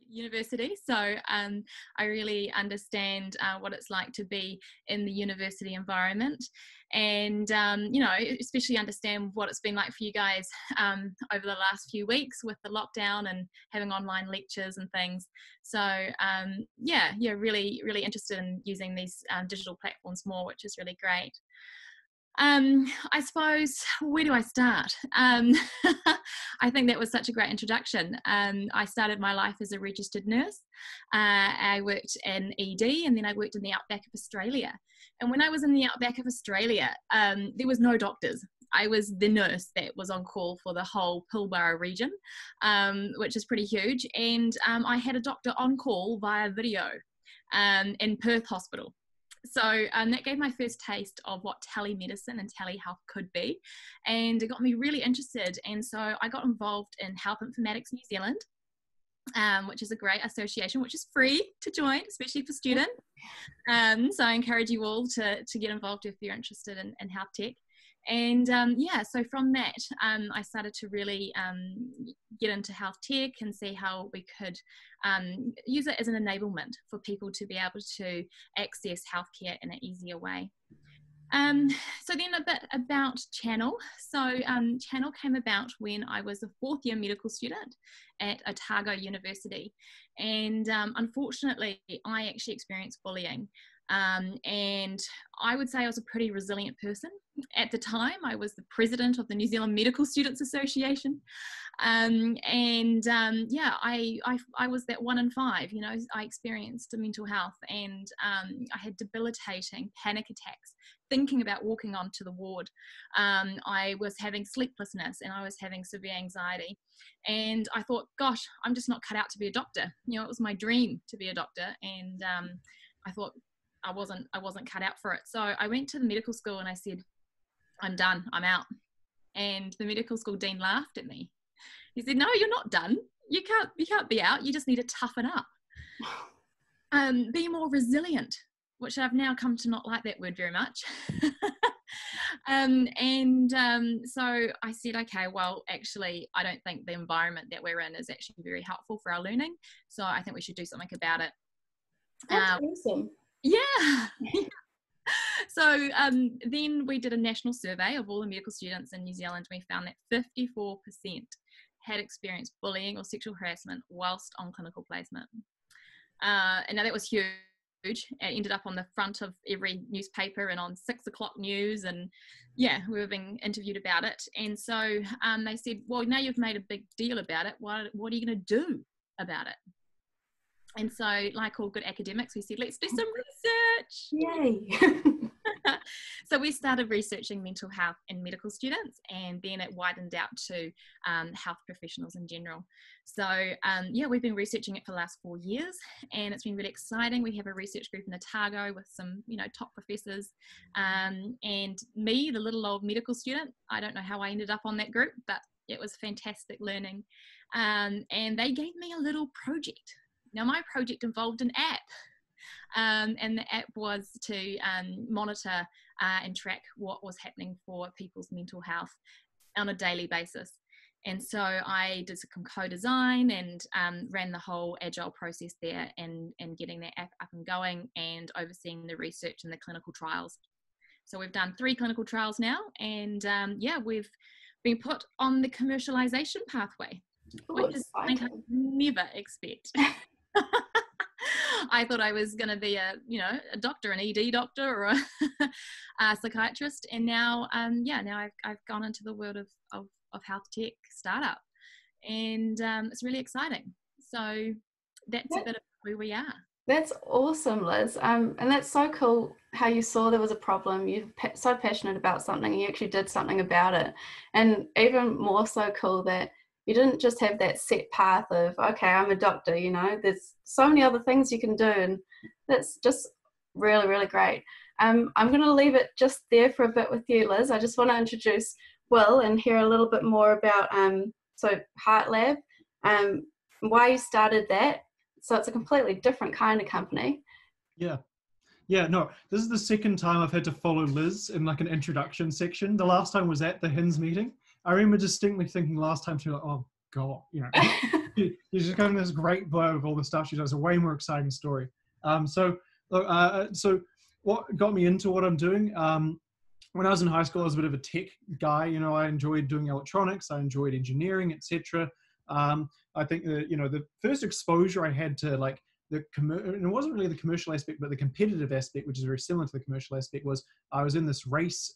university, so I really understand what it's like to be in the university environment, and you know, especially understand what it's been like for you guys over the last few weeks with the lockdown and having online lectures and things. So yeah, really interested in using these digital platforms more, which is really great. I suppose, where do I start? I think that was such a great introduction. I started my life as a registered nurse. I worked in ED, and then I worked in the outback of Australia. And when I was in the outback of Australia, there was no doctors. I was the nurse that was on call for the whole Pilbara region, which is pretty huge. And I had a doctor on call via video in Perth Hospital. So that gave my first taste of what telemedicine and telehealth could be, and it got me really interested. And so I got involved in Health Informatics New Zealand, which is a great association, which is free to join, especially for students. So I encourage you all to get involved if you're interested in health tech. And yeah, so from that, I started to really get into health tech and see how we could use it as an enablement for people to be able to access healthcare in an easier way. So then a bit about Chnnl. So Chnnl came about when I was a fourth year medical student at Otago University. And unfortunately, I actually experienced bullying. And I would say I was a pretty resilient person. At the time, I was the president of the New Zealand Medical Students Association. Yeah, I was that 1 in 5, you know. I experienced mental health, and I had debilitating panic attacks thinking about walking onto the ward. I was having sleeplessness, and I was having severe anxiety. And I thought, gosh, I'm just not cut out to be a doctor. You know, it was my dream to be a doctor. And I thought, I wasn't cut out for it. So I went to the medical school and I said, I'm done, I'm out. And the medical school dean laughed at me. He said, no, you're not done. You can't be out. You just need to toughen up. Be more resilient, which I've now come to not like that word very much. So I said, okay, well, actually, I don't think the environment that we're in is actually very helpful for our learning. So I think we should do something about it. That's awesome. Yeah. So then we did a national survey of all the medical students in New Zealand. We found that 54% had experienced bullying or sexual harassment whilst on clinical placement. And now that was huge. It ended up on the front of every newspaper and on 6 o'clock news, and yeah, we were being interviewed about it. And so they said, well, now you've made a big deal about it, what are you going to do about it? And so, like all good academics, we said, let's do some research. Yay. So we started researching mental health in medical students, and then it widened out to health professionals in general. So yeah, we've been researching it for the last 4 years, and it's been really exciting. We have a research group in Otago with some, you know, top professors, and me, the little old medical student. I don't know how I ended up on that group, but it was fantastic learning. And they gave me a little project. Now, my project involved an app, and the app was to monitor and track what was happening for people's mental health on a daily basis. And so I did some co-design and ran the whole agile process there, and getting that app up and going and overseeing the research and the clinical trials. So we've done 3 clinical trials now, and yeah, we've been put on the commercialization pathway, which is something I never expect. I thought I was going to be a doctor, an ED doctor, or a psychiatrist, and now I've gone into the world of health tech startup, and it's really exciting. So that's a bit of who we are. That's awesome, Liz. And that's so cool how you saw there was a problem. You're so passionate about something, and you actually did something about it. And even more so cool that you didn't just have that set path of, okay, I'm a doctor, you know, there's so many other things you can do. And that's just really, really great. I'm going to leave it just there for a bit with you, Liz. I just want to introduce Will and hear a little bit more about so Heart Lab, why you started that. So it's a completely different kind of company. Yeah, no, this is the second time I've had to follow Liz in like an introduction section. The last time was at the HINZ meeting. I remember distinctly thinking last time, she was like, oh God, you know, she's just got this great blurb of all the stuff she does. A way more exciting story. So what got me into what I'm doing? When I was in high school, I was a bit of a tech guy. You know, I enjoyed doing electronics. I enjoyed engineering, etc. I think that, you know, the first exposure I had to like and it wasn't really the commercial aspect, but the competitive aspect, which is very similar to the commercial aspect, was I was in this race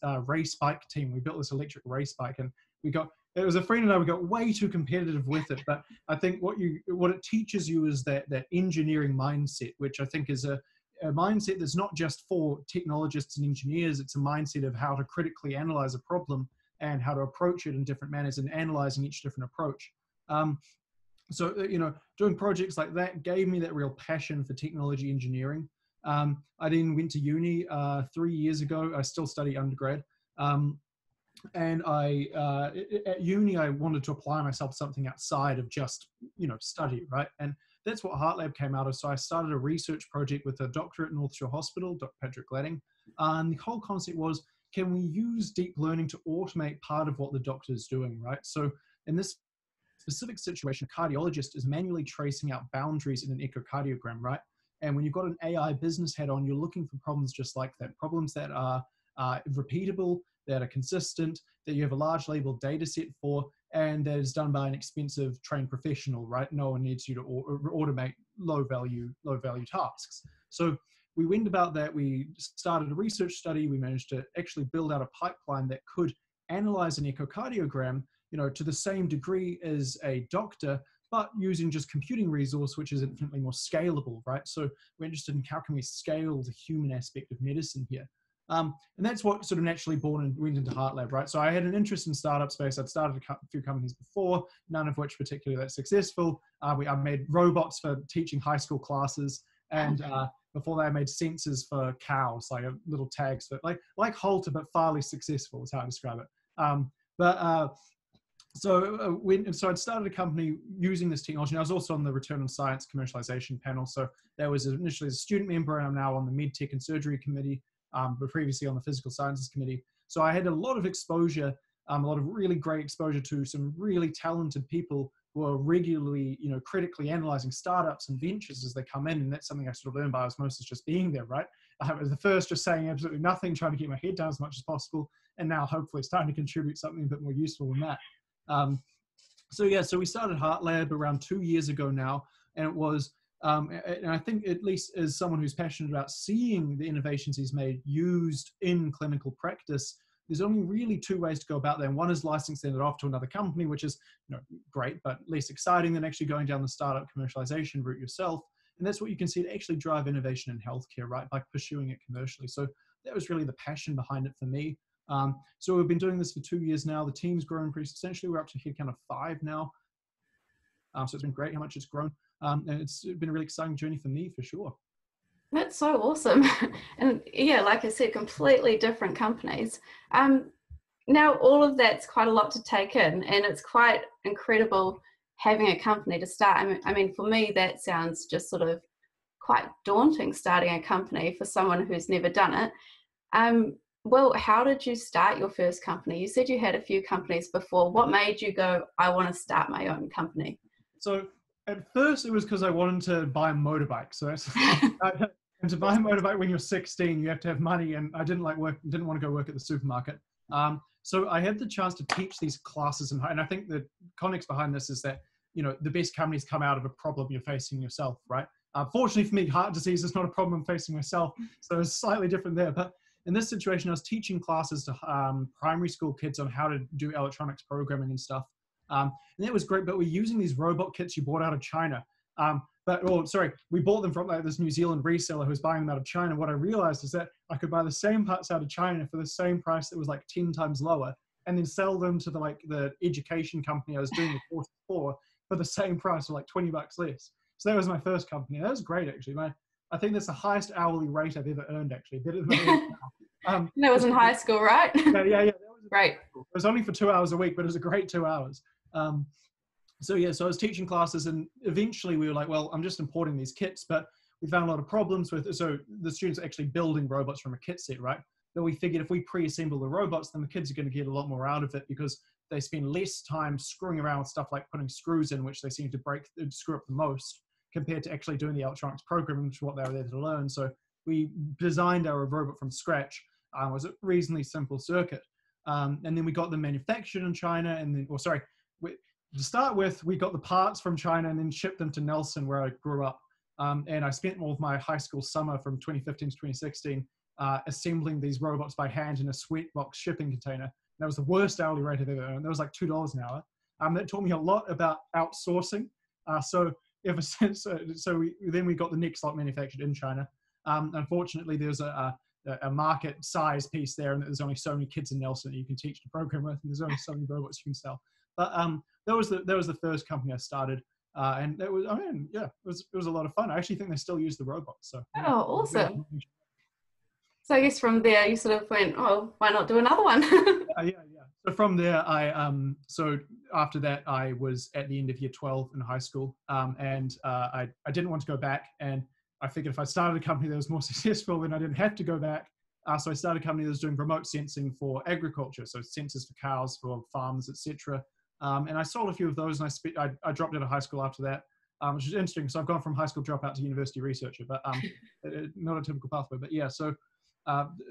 bike team. We built this electric race bike, and it was a friend and I, we got way too competitive with it. But I think what it teaches you is that engineering mindset, which I think is a mindset that's not just for technologists and engineers. It's a mindset of how to critically analyze a problem and how to approach it in different manners, and analyzing each different approach. So, you know, doing projects like that gave me that real passion for technology engineering. I then went to uni 3 years ago. I still study undergrad. And at uni, I wanted to apply myself to something outside of just, you know, study, right? And that's what HeartLab came out of. So I started a research project with a doctor at North Shore Hospital, Dr. Patrick Gladding. And the whole concept was, can we use deep learning to automate part of what the doctor is doing, right? So in this specific situation, a cardiologist is manually tracing out boundaries in an echocardiogram, right? And when you've got an AI business hat on, you're looking for problems just like that, problems that are repeatable, that are consistent, that you have a large labeled data set for, and that is done by an expensive trained professional, right? No one needs you to automate low value tasks. So we went about that. We started a research study. We managed to actually build out a pipeline that could analyze an echocardiogram, you know, to the same degree as a doctor, but using just computing resource, which is infinitely more scalable, right? So we're interested in how can we scale the human aspect of medicine here. And that's what sort of naturally born and went into HeartLab, right? So I had an interest in startup space. I'd started a few companies before, none of which particularly that successful. I made robots for teaching high school classes, and before that I made sensors for cows, like little tags that like Halter, but far less successful is how I describe it. So I'd started a company using this technology. And I was also on the Return on Science commercialization panel. So that was initially as a student member, and I'm now on the MedTech and Surgery Committee, but previously on the Physical Sciences Committee. So I had a lot of exposure, a lot of really great exposure to some really talented people who are regularly, you know, critically analyzing startups and ventures as they come in. And that's something I sort of learned by osmosis, just being there, right? I was the first just saying absolutely nothing, trying to keep my head down as much as possible, and now hopefully starting to contribute something a bit more useful than that. So we started HeartLab around 2 years ago now, and it was, and I think at least as someone who's passionate about seeing the innovations he's made used in clinical practice, there's only really two ways to go about that. And one is licensing it off to another company, which is, you know, great, but less exciting than actually going down the startup commercialization route yourself. And that's what you can see to actually drive innovation in healthcare, right? By pursuing it commercially. So that was really the passion behind it for me. So we've been doing this for 2 years now. The team's grown pretty substantially. We're up to headcount of 5 now. So it's been great how much it's grown. And it's been a really exciting journey for me, for sure. That's so awesome. And yeah, like I said, completely different companies. Now all of that's quite a lot to take in, and it's quite incredible having a company to start. I mean, for me, that sounds just sort of quite daunting, starting a company for someone who's never done it. Well, how did you start your first company? You said you had a few companies before. What made you go, I want to start my own company? So at first it was because I wanted to buy a motorbike. So that's, and to buy a motorbike when you're 16, you have to have money, and I didn't want to go work at the supermarket. So I had the chance to teach these classes, and I think the context behind this is that, you know, the best companies come out of a problem you're facing yourself, right? Fortunately for me, heart disease is not a problem I'm facing myself, so it's slightly different there. But in this situation, I was teaching classes to primary school kids on how to do electronics programming and stuff. And that was great, but we're using these robot kits you bought out of China. We bought them from like this New Zealand reseller who was buying them out of China. What I realized is that I could buy the same parts out of China for the same price that was like 10 times lower, and then sell them to the education company I was doing the course for the same price, or like 20 bucks less. So that was my first company. That was great, actually. I think that's the highest hourly rate I've ever earned, actually. Better than that was in high school, right? Yeah. That was great. It was only for 2 hours a week, but it was a great 2 hours. So I was teaching classes, and eventually we were like, well, I'm just importing these kits, but we found a lot of problems with it. So the students are actually building robots from a kit set, right? But we figured if we pre-assemble the robots, then the kids are going to get a lot more out of it, because they spend less time screwing around with stuff like putting screws in, which they seem to screw up the most, compared to actually doing the electronics programming, which is what they were there to learn. So we designed our robot from scratch. It was a reasonably simple circuit. And then we got them manufactured in China, and then, to start with, we got the parts from China and then shipped them to Nelson, where I grew up. And I spent all of my high school summer from 2015 to 2016 assembling these robots by hand in a sweatbox shipping container. That was the worst hourly rate I've ever earned. That was like $2 an hour. That taught me a lot about outsourcing. So ever since, then we got the next lot manufactured in China. Unfortunately, there's a market size piece there, and there's only so many kids in Nelson that you can teach to program with, and there's only so many robots you can sell. But that was the first company I started. And it was, it was a lot of fun. I actually think they still use the robots. So oh, awesome. So I guess from there you sort of went, oh, why not do another one? Yeah. So from there, so after that, I was at the end of year 12 in high school, and I didn't want to go back, and I figured if I started a company that was more successful, then I didn't have to go back. So I started a company that was doing remote sensing for agriculture, so sensors for cows, for farms, etc. And I sold a few of those, and I dropped out of high school after that, which is interesting. So I've gone from high school dropout to university researcher, but not a typical pathway. But yeah, so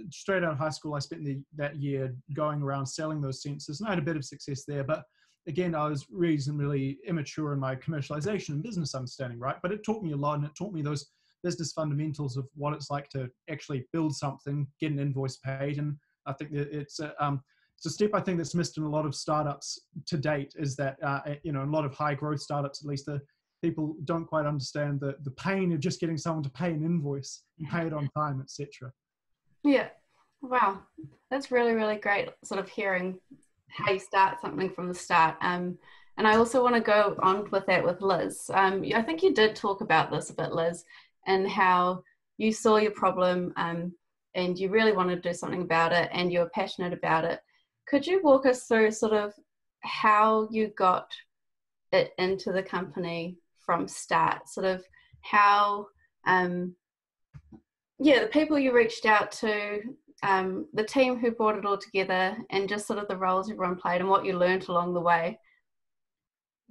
straight out of high school, I spent that year going around selling those sensors, and I had a bit of success there. But again, I was reasonably immature in my commercialization and business understanding, right? But it taught me a lot, and it taught me those business fundamentals of what it's like to actually build something, get an invoice paid. And I think that it's a step I think that's missed in a lot of startups to date, is that, a lot of high growth startups, at least, the people don't quite understand the pain of just getting someone to pay an invoice and pay it on time, etc. Yeah. Wow. That's really, really great sort of hearing how you start something from the start. And I also want to go on with that with Liz. I think you did talk about this a bit, Liz, and how you saw your problem and you really wanted to do something about it, and you were passionate about it. Could you walk us through sort of how you got it into the company from start, sort of how, the people you reached out to, the team who brought it all together, and just sort of the roles everyone played and what you learned along the way?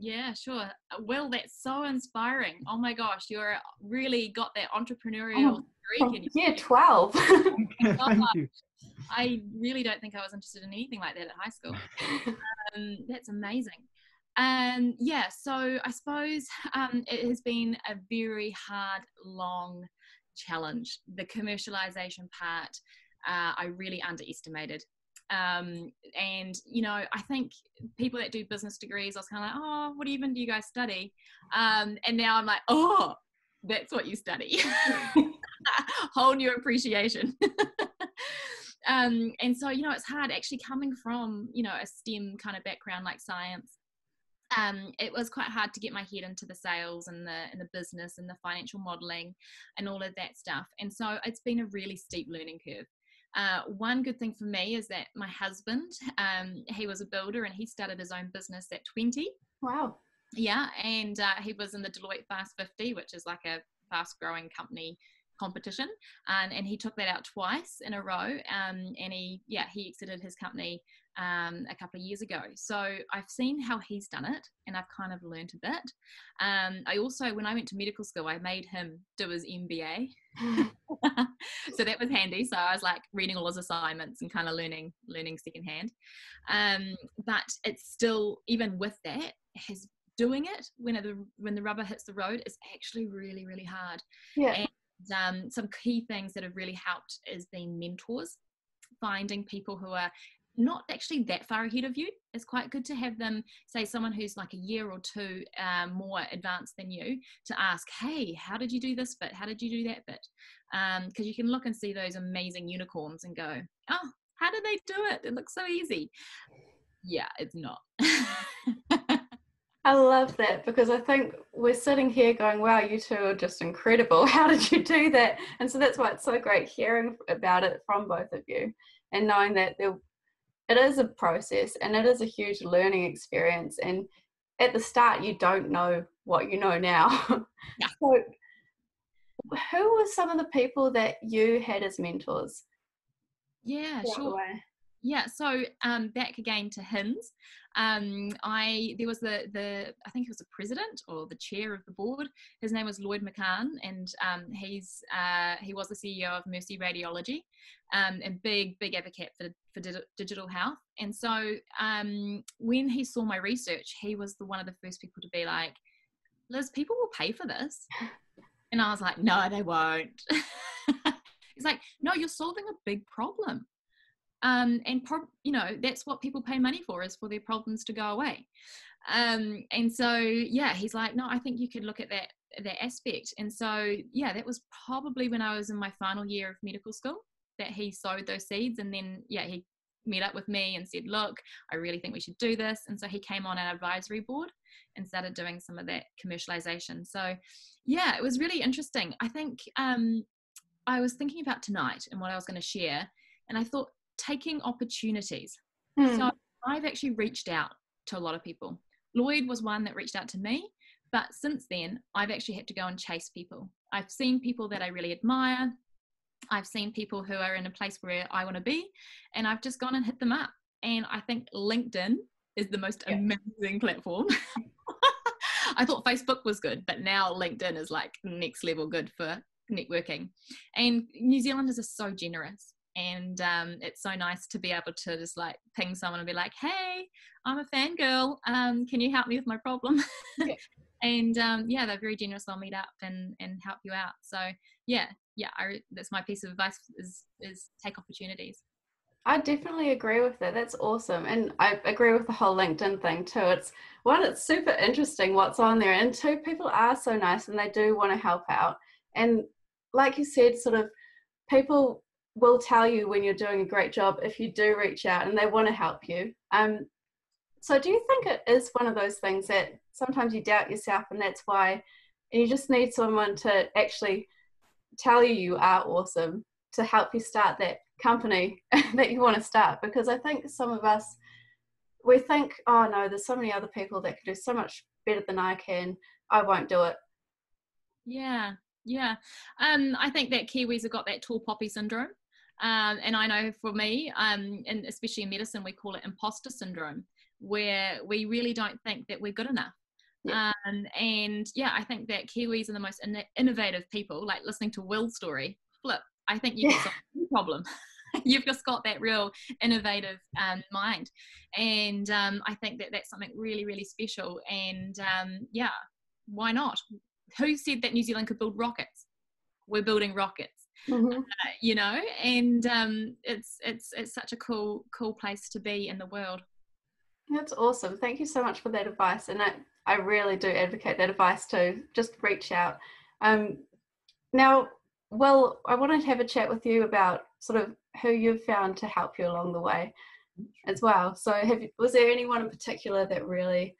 Yeah, sure. Well, that's so inspiring. Oh my gosh, you're really got that entrepreneurial streak in you. Yeah, 12. Thank you. I really don't think I was interested in anything like that at high school. That's amazing. So I suppose it has been a very hard, long challenge. The commercialization part, I really underestimated. And I think people that do business degrees, I was kind of like, oh, what even do you guys study? And now I'm like, oh, that's what you study. Whole new appreciation. And so, it's hard actually coming from, a STEM kind of background like science. It was quite hard to get my head into the sales and the business and the financial modeling and all of that stuff. And so it's been a really steep learning curve. One good thing for me is that my husband, he was a builder, and he started his own business at 20. Wow. Yeah, and he was in the Deloitte Fast 50, which is like a fast growing company competition, and he took that out twice in a row, and he exited his company a couple of years ago. So I've seen how he's done it, and I've kind of learned a bit. I also, when I went to medical school, I made him do his MBA. So that was handy. So I was like reading all his assignments and kind of learning secondhand. But it's still, even with that, doing it when the rubber hits the road is actually really, really hard. Yeah. And some key things that have really helped is being mentors, finding people who are not actually that far ahead of you. It's quite good to have them, say someone who's like a year or two more advanced than you, to ask, hey, how did you do this bit? How did you do that bit? Because you can look and see those amazing unicorns and go, oh, how did they do it? It looks so easy. Yeah, it's not. I love that, because I think we're sitting here going, wow, you two are just incredible. How did you do that? And so that's why it's so great hearing about it from both of you, and knowing that it is a process and it is a huge learning experience. And at the start, you don't know what you know now. Yeah. So who were some of the people that you had as mentors? Yeah, sure. Yeah, so back again to HINZ. there was I think it was the president or the chair of the board. His name was Lloyd McCann, and he was the CEO of Mercy Radiology, and big advocate for digital health. And so when he saw my research, he was one of the first people to be like, Liz, people will pay for this. And I was like, no, they won't. He's like, no, you're solving a big problem. That's what people pay money for, is for their problems to go away. And so, yeah, he's like, no, I think you could look at that aspect. And so, yeah, that was probably when I was in my final year of medical school that he sowed those seeds. And then, yeah, he met up with me and said, look, I really think we should do this. And so he came on our advisory board and started doing some of that commercialization. So, yeah, it was really interesting. I think I was thinking about tonight and what I was going to share, and I thought, taking opportunities. So I've actually reached out to a lot of people. Lloyd was one that reached out to me, but since then I've actually had to go and chase people. I've seen people that I really admire. I've seen people who are in a place where I want to be, and I've just gone and hit them up. And I think LinkedIn is the most amazing platform. I thought Facebook was good, but now LinkedIn is like next level good for networking. And New Zealanders are so generous. And it's so nice to be able to just like ping someone and be like, hey, I'm a fangirl. Can you help me with my problem? Yeah. And they're very generous. They'll meet up and help you out. So that's my piece of advice is take opportunities. I definitely agree with that. That's awesome. And I agree with the whole LinkedIn thing too. It's super interesting what's on there. And two, people are so nice and they do want to help out. And like you said, sort of people will tell you when you're doing a great job if you do reach out and they want to help you. So do you think it is one of those things that sometimes you doubt yourself and that's why you just need someone to actually tell you are awesome to help you start that company that you want to start? Because I think some of us, we think, oh no, there's so many other people that can do so much better than I can. I won't do it. Yeah. I think that Kiwis have got that tall poppy syndrome. And I know for me, and especially in medicine, we call it imposter syndrome, where we really don't think that we're good enough. Yeah. I think that Kiwis are the most innovative people. Like listening to Will's story, flip, I think you've got a problem. You've just got that real innovative mind. And I think that that's something really, really special. And why not? Who said that New Zealand could build rockets? We're building rockets. Mm-hmm. And it's such a cool place to be in the world. That's awesome. Thank you so much for that advice. And I really do advocate that advice too. Just reach out. Now, well, I wanted to have a chat with you about sort of who you've found to help you along the way as well. So was there anyone in particular that really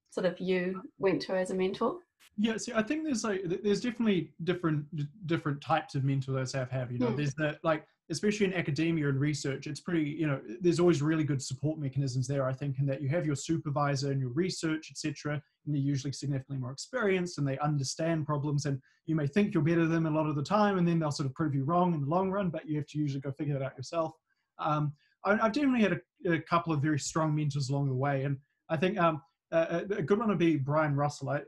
sort of you went to as a mentor? Yeah, see, I think there's definitely different types of mentors I've had. There's that, like, especially in academia and research, it's pretty, there's always really good support mechanisms there, I think, in that you have your supervisor and your research, etc., and they're usually significantly more experienced and they understand problems, and you may think you're better than them a lot of the time, and then they'll sort of prove you wrong in the long run, but you have to usually go figure that out yourself. I've definitely had a couple of very strong mentors along the way, and I think a good one would be Brian Russell. I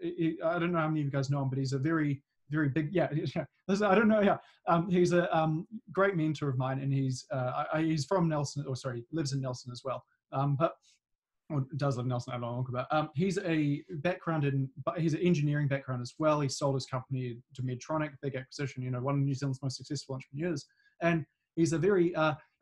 don't know how many of you guys know him, but he's a very, very big, I don't know, he's a great mentor of mine, and he's from Nelson, lives in Nelson as well, or does live in Nelson, I don't know about. He's an engineering background as well. He sold his company to Medtronic, big acquisition, one of New Zealand's most successful entrepreneurs, and he's a very,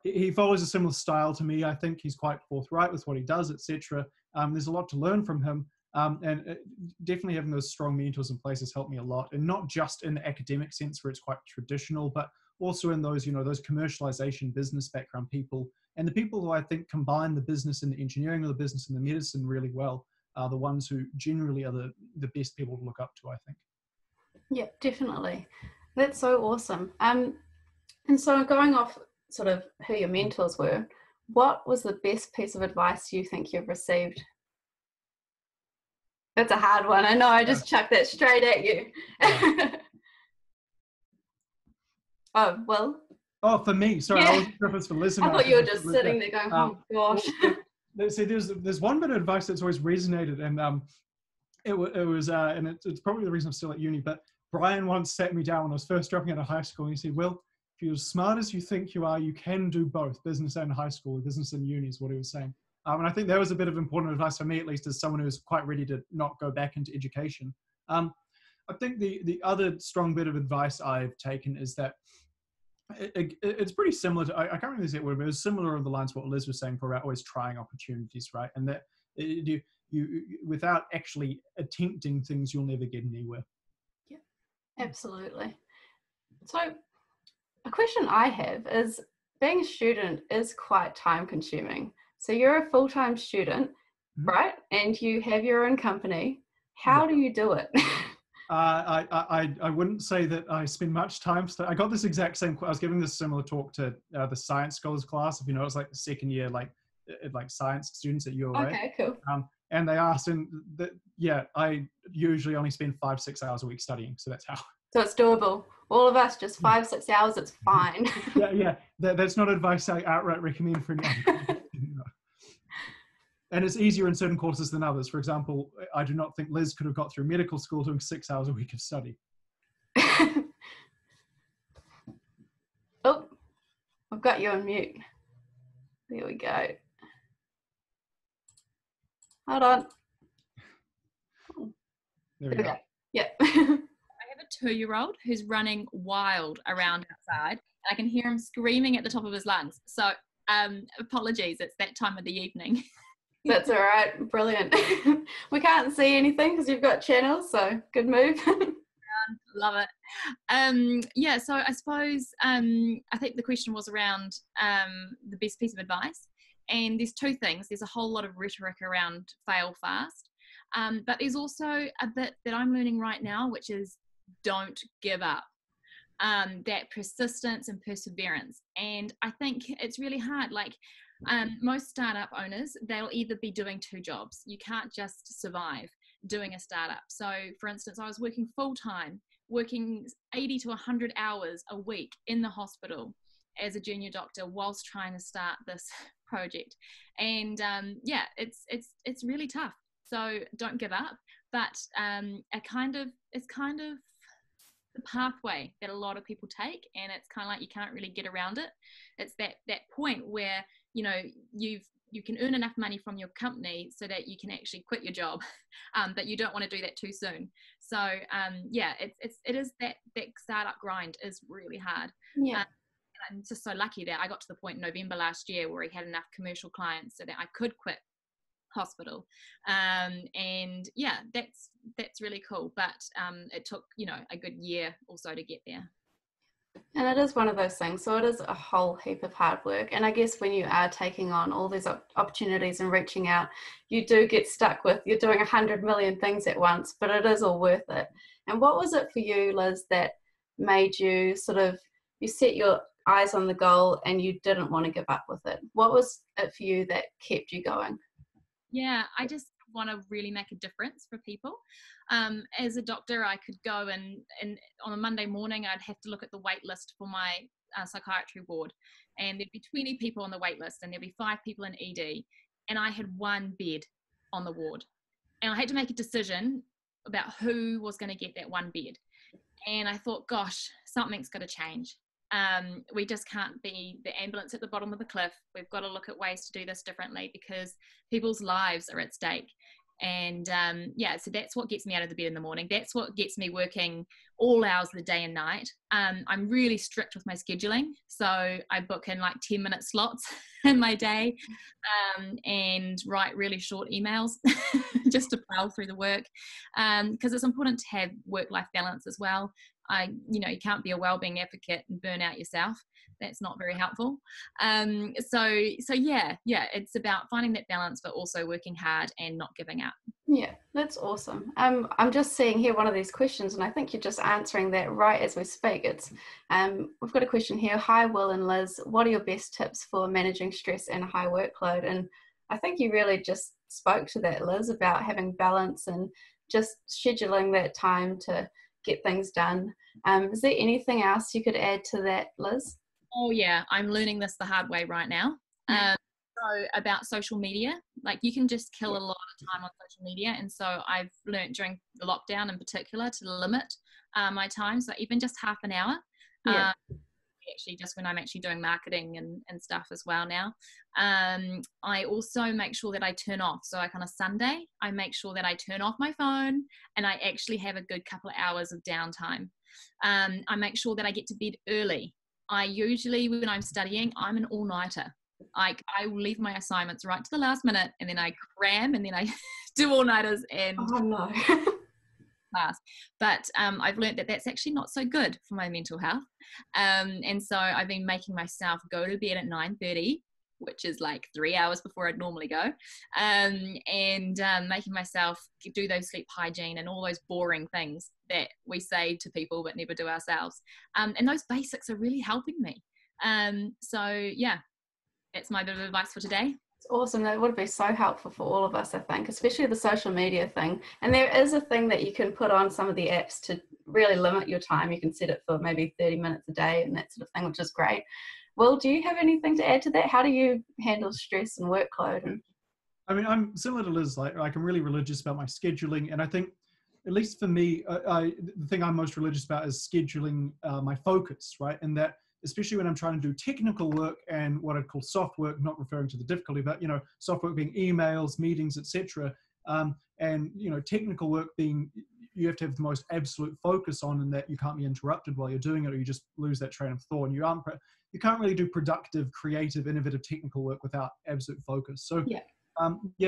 he follows a similar style to me. I think he's quite forthright with what he does, etc. There's a lot to learn from him, and definitely having those strong mentors in place has helped me a lot, and not just in the academic sense where it's quite traditional, but also in those, those commercialization business background people, and the people who I think combine the business and the engineering, or the business and the medicine really well, are the ones who generally are the best people to look up to, I think. Yeah, definitely. That's so awesome. And so going off sort of who your mentors were, what was the best piece of advice you think you've received? That's a hard one. I know, I just chucked that straight at you. Yeah. Oh, well. Oh, for me. Sorry, I wasn't sure if it's for listeners. I thought you were just sitting there going, oh gosh. see, there's one bit of advice that's always resonated, and it was and it's probably the reason I'm still at uni. But Brian once sat me down when I was first dropping out of high school, and he said, "Well, if you're as smart as you think you are, you can do both business and high school, business and uni," is what he was saying. And I think that was a bit of important advice for me, at least as someone who's quite ready to not go back into education. I think the other strong bit of advice I've taken is that it's pretty similar to, I can't remember the exact word, but it was similar on the lines of what Liz was saying about always trying opportunities, right? And that you without actually attempting things, you'll never get anywhere. Yeah, absolutely. So a question I have is, being a student is quite time consuming. So you're a full-time student, right? And you have your own company. How do you do it? I wouldn't say that I spend much time. I got this exact same. I was giving this similar talk to the science scholars class. If you know, it's like the second year, like science students at UOA. Okay, cool. And they asked, and I usually only spend 5-6 hours a week studying. So that's how. So it's doable. All of us, just 5-6 hours. It's fine. Yeah. That's not advice I outright recommend for anyone. And it's easier in certain courses than others. For example, I do not think Liz could have got through medical school doing 6 hours a week of study. Oh, I've got you on mute. There we go. Hold on. There we go. Yeah. I have a 2-year-old who's running wild around outside, and I can hear him screaming at the top of his lungs. So apologies, it's that time of the evening. That's all right. Brilliant. We can't see anything because you've got Chnnl, so good move. Love it. Yeah, so I suppose I think the question was around the best piece of advice. And there's two things. There's a whole lot of rhetoric around fail fast. But there's also a bit that I'm learning right now, which is don't give up. That persistence and perseverance. And I think it's really hard. Like most startup owners, they'll either be doing 2 jobs. You can't just survive doing a startup. So for instance, I was working full-time, working 80 to 100 hours a week in the hospital as a junior doctor whilst trying to start this project. And it's really tough. So don't give up. But it's kind of the pathway that a lot of people take, and it's kind of like you can't really get around it. It's that point where you can earn enough money from your company so that you can actually quit your job, but you don't want to do that too soon. So it is that startup grind is really hard. Yeah. I'm just so lucky that I got to the point in November last year where he had enough commercial clients so that I could quit hospital. And yeah, that's really cool. But it took, a good year or so to get there. And it is one of those things. So it is a whole heap of hard work. And I guess when you are taking on all these opportunities and reaching out, you do get stuck with, you're doing 100 million things at once, but it is all worth it. And what was it for you, Liz, that made you you set your eyes on the goal and you didn't want to give up with it? What was it for you that kept you going? Yeah, I just want to really make a difference for people. As a doctor, I could go and on a Monday morning, I'd have to look at the wait list for my psychiatry ward, and there'd be 20 people on the wait list, and there'd be 5 people in ED, and I had 1 bed on the ward, and I had to make a decision about who was going to get that 1 bed. And I thought, gosh, something's got to change. We just can't be the ambulance at the bottom of the cliff. We've got to look at ways to do this differently because people's lives are at stake. And so that's what gets me out of the bed in the morning. That's what gets me working all hours of the day and night. I'm really strict with my scheduling. So I book in like 10-minute slots in my day and write really short emails just to plow through the work because it's important to have work-life balance as well. You can't be a wellbeing advocate and burn out yourself. That's not very helpful. So it's about finding that balance, but also working hard and not giving up. Yeah, that's awesome. I'm just seeing here one of these questions, and I think you're just answering that right as we speak. It's we've got a question here. Hi, Will and Liz. What are your best tips for managing stress and a high workload? And I think you really just spoke to that, Liz, about having balance and just scheduling that time to get things done. Is there anything else you could add to that, Liz? Oh yeah, I'm learning this the hard way right now. also about social media. Like, you can just kill a lot of time on social media, and so I've learned during the lockdown in particular to limit my time. So even just half an hour. Actually, just when I'm actually doing marketing and stuff as well now. I also make sure that I turn off. So I kind of Sunday, I make sure that I turn off my phone and I actually have a good couple of hours of downtime. I make sure that I get to bed early. I usually, when I'm studying, I'm an all-nighter. I will leave my assignments right to the last minute, and then I cram, and then I do all-nighters and no. class. But I've learned that that's actually not so good for my mental health. And so I've been making myself go to bed at 9:30, which is like 3 hours before I'd normally go, and making myself do those sleep hygiene and all those boring things that we say to people but never do ourselves. And those basics are really helping me. So yeah, that's my bit of advice for today. It's awesome. That would be so helpful for all of us, I think, especially the social media thing. And there is a thing that you can put on some of the apps to really limit your time. You can set it for maybe 30 minutes a day and that sort of thing, which is great. Will, do you have anything to add to that? How do you handle stress and workload? I mean, I'm similar to Liz. Like I'm really religious about my scheduling, and I think, at least for me, the thing I'm most religious about is scheduling my focus, right? And that, especially when I'm trying to do technical work and what I'd call soft work, not referring to the difficulty, but, soft work being emails, meetings, etc. And, technical work being, you have to have the most absolute focus on, and that you can't be interrupted while you're doing it, or you just lose that train of thought. And you can't really do productive, creative, innovative technical work without absolute focus. So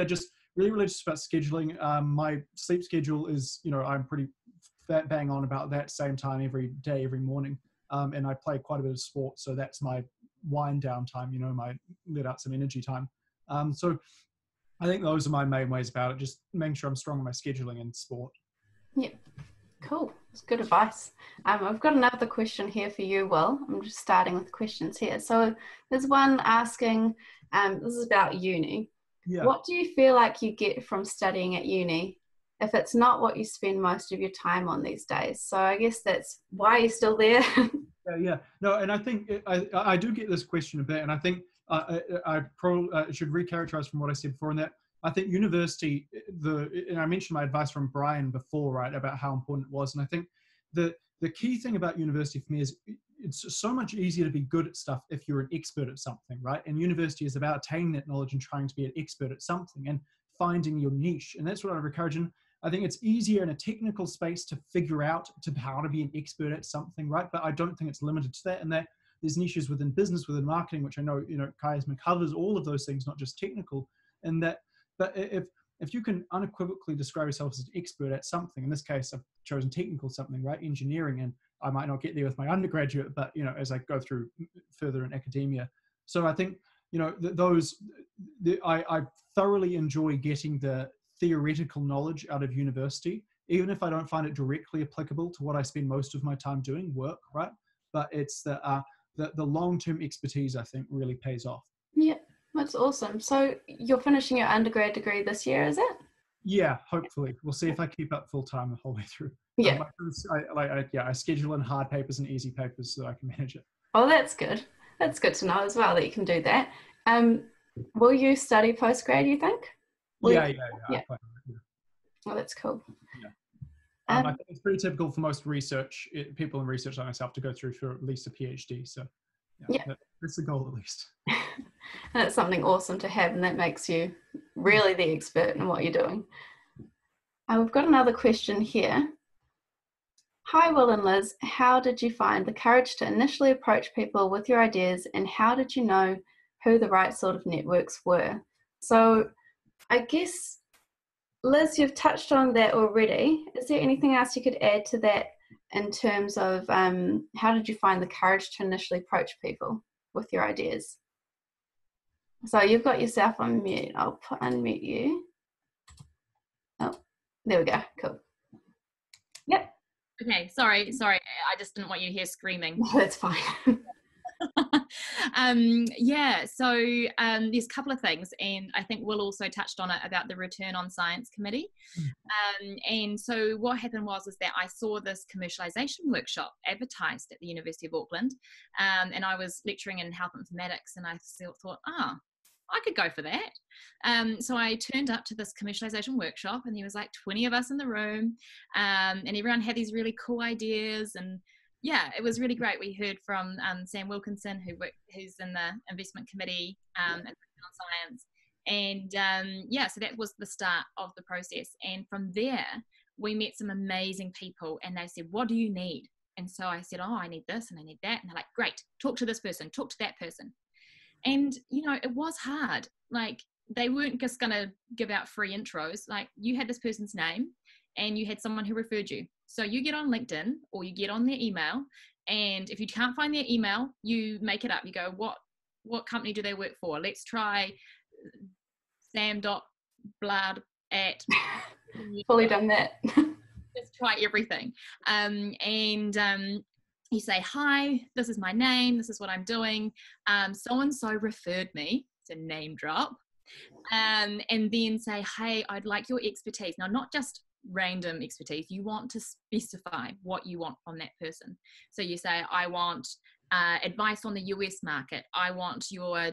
just really religious about scheduling. My sleep schedule is, I'm pretty bang on about that same time every day, every morning. And I play quite a bit of sport, so that's my wind down time, my let out some energy time. So I think those are my main ways about it, just making sure I'm strong on my scheduling and sport. Yeah. Cool. That's good advice. I've got another question here for you, Will. I'm just starting with questions here. So there's one asking, this is about uni. Yeah. What do you feel like you get from studying at uni if it's not what you spend most of your time on these days? So I guess that's why you're still there. Yeah. No, and I think I do get this question a bit, and I think I probably should recharacterize from what I said before, in that I think university, and I mentioned my advice from Brian before, right, about how important it was. And I think the key thing about university for me is it's so much easier to be good at stuff if you're an expert at something, right? And university is about attaining that knowledge and trying to be an expert at something and finding your niche. And that's what I would encourage. And I think it's easier in a technical space to figure out how to be an expert at something, right? But I don't think it's limited to that. And that there's niches within business, within marketing, which I know, Chiasma covers all of those things, not just technical. And that, but if you can unequivocally describe yourself as an expert at something, in this case, I've chosen technical something, right? Engineering, and I might not get there with my undergraduate, but, as I go through further in academia. So I think, I thoroughly enjoy getting the theoretical knowledge out of university, even if I don't find it directly applicable to what I spend most of my time doing, work, right? But it's the long-term expertise, I think, really pays off. Yeah, that's awesome. So you're finishing your undergrad degree this year, is it? Yeah, hopefully. We'll see if I keep up full-time the whole way through. Yeah. I schedule in hard papers and easy papers so I can manage it. Oh, that's good. That's good to know as well, that you can do that. Will you study postgrad, you think? Yeah. Oh, that's cool. Yeah. I think it's pretty typical for most people in research like myself to go through for at least a PhD. So that's the goal, at least. And it's something awesome to have, and that makes you really the expert in what you're doing. We've got another question here. Hi, Will and Liz. How did you find the courage to initially approach people with your ideas, and how did you know who the right sort of networks were? So I guess, Liz, you've touched on that already. Is there anything else you could add to that in terms of how did you find the courage to initially approach people with your ideas? So you've got yourself on mute. I'll unmute you. Oh, there we go. Cool. Yep. Okay, sorry. I just didn't want you to hear screaming. No, that's fine. So there's a couple of things, and I think Will also touched on it about the Return on Science Committee. And so what happened was that I saw this commercialization workshop advertised at the University of Auckland, and I was lecturing in Health Informatics, and I thought, I could go for that. So I turned up to this commercialization workshop, and there was like 20 of us in the room, and everyone had these really cool ideas. And yeah, it was really great. We heard from Sam Wilkinson, who's in the investment committee at Science. And yeah, so that was the start of the process. And from there, we met some amazing people, and they said, what do you need? And so I said, oh, I need this and I need that. And they're like, great, talk to this person, talk to that person. And, you know, it was hard. Like, they weren't just going to give out free intros. Like, you had this person's name and you had someone who referred you. So you get on LinkedIn or you get on their email, and if you can't find their email, you make it up. You go, what company do they work for? Let's try sam.blood at... Fully done that. Just try everything. You say, hi, this is my name, this is what I'm doing. So-and-so referred me. It's a name drop. And then say, hey, I'd like your expertise. Now, not just random expertise. You want to specify what you want from that person. So you say, I want advice on the US market. I want your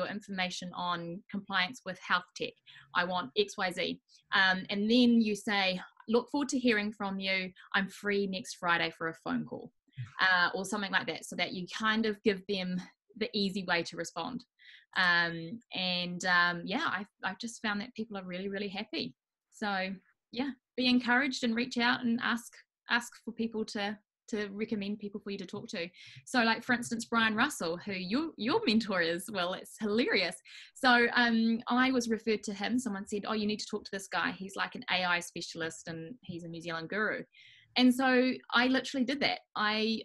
information on compliance with health tech. I want XYZ. And then you say, look forward to hearing from you. I'm free next Friday for a phone call, or something like that, so that you kind of give them the easy way to respond. Yeah, I've just found that people are really, really happy. So yeah, be encouraged and reach out and ask for people to recommend people for you to talk to. So like, for instance, Brian Russell, who your mentor is, well, it's hilarious. So I was referred to him. Someone said, oh, you need to talk to this guy. He's like an AI specialist and he's a New Zealand guru. And so I literally did that. I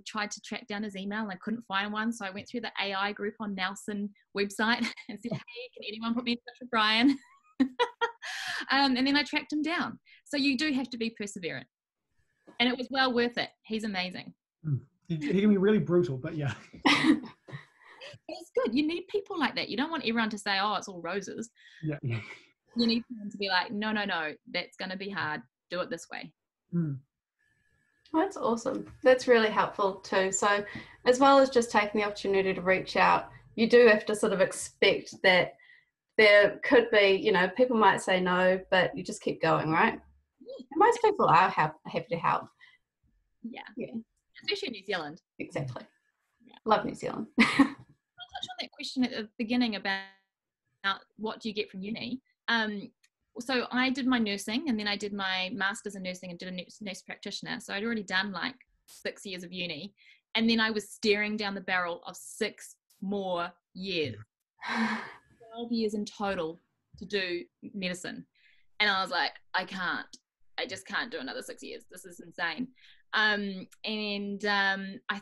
tried to track down his email and I couldn't find one. So I went through the AI group on Nelson website and said, hey, can anyone put me in touch with Brian? And then I tracked him down. So you do have to be perseverant. And it was well worth it. He's amazing. He can be really brutal, but yeah. It's good. You need people like that. You don't want everyone to say, oh, it's all roses. Yeah. You need someone to be like, no, that's going to be hard. Do it this way. Well, that's awesome. That's really helpful too. So as well as just taking the opportunity to reach out, you do have to sort of expect that there could be, you know, people might say no, but you just keep going, right? And most people are happy to help. Yeah. Especially in New Zealand. Exactly. Yeah. Love New Zealand. I'll touch on that question at the beginning about what do you get from uni. So I did my nursing, and then I did my master's in nursing and did a nurse practitioner. So I'd already done like 6 years of uni, and then I was staring down the barrel of 6 more years. 12 years in total to do medicine. And I was like, I just can't do another 6 years. This is insane. I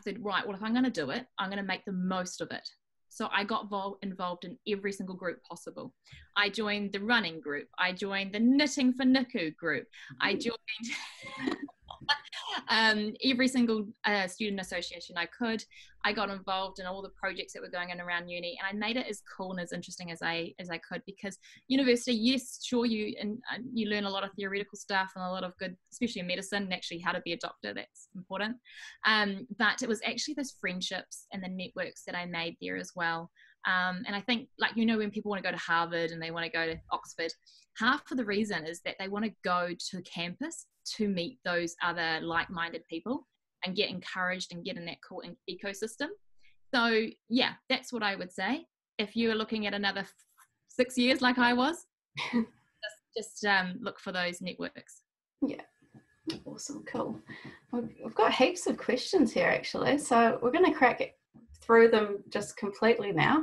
said, right, well, if I'm going to do it, I'm going to make the most of it. So I got involved in every single group possible. I joined the running group. I joined the knitting for Niku group. I joined every single student association I could. I got involved in all the projects that were going on around uni, and I made it as cool and as interesting as I could, because university, yes, sure, you learn a lot of theoretical stuff and a lot of good, especially in medicine, and actually how to be a doctor, that's important. But it was actually those friendships and the networks that I made there as well. And I think, like, you know, when people want to go to Harvard and they want to go to Oxford, half of the reason is that they want to go to campus to meet those other like-minded people and get encouraged and get in that cool ecosystem. So yeah, that's what I would say. If you were looking at another 6 years like I was, just look for those networks. Yeah. Awesome. Cool. We've got heaps of questions here actually, so we're going to crack through them just completely now.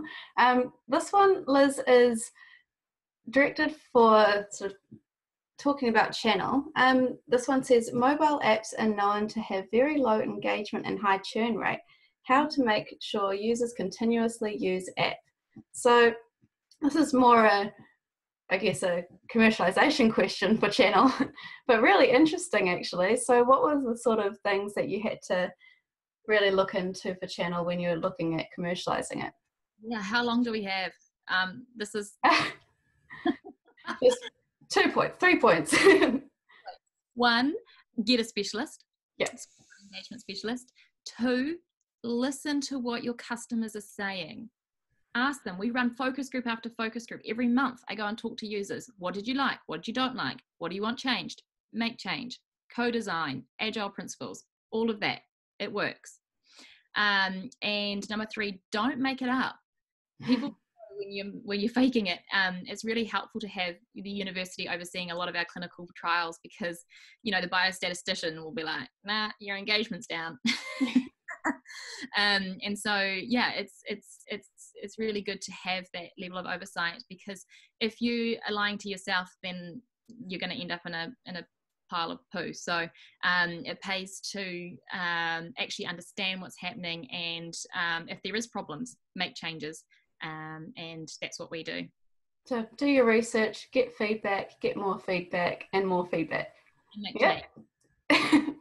This one, Liz, is directed for sort of talking about Chnnl. This one says, mobile apps are known to have very low engagement and high churn rate. How to make sure users continuously use app? So this is more I guess a commercialization question for Chnnl, but really interesting actually. So what was the sort of things that you had to really look into for Chnnl when you were looking at commercializing it? Yeah, how long do we have? This is... Just 2 points, 3 points. 1, get a specialist. Yes. Engagement specialist. 2, listen to what your customers are saying. Ask them. We run focus group after focus group. Every month I go and talk to users. What did you like? What did you don't like? What do you want changed? Make change. Co-design, agile principles, all of that. It works. And number 3, don't make it up. People, when you're faking it, it's really helpful to have the university overseeing a lot of our clinical trials, because, you know, the biostatistician will be like, nah, your engagement's down. And so, yeah, it's really good to have that level of oversight, because if you are lying to yourself, then you're going to end up in a pile of poo. So it pays to actually understand what's happening, and if there is problems, make changes, and that's what we do. So do your research, get feedback, get more feedback, and more feedback. And make Yep. change.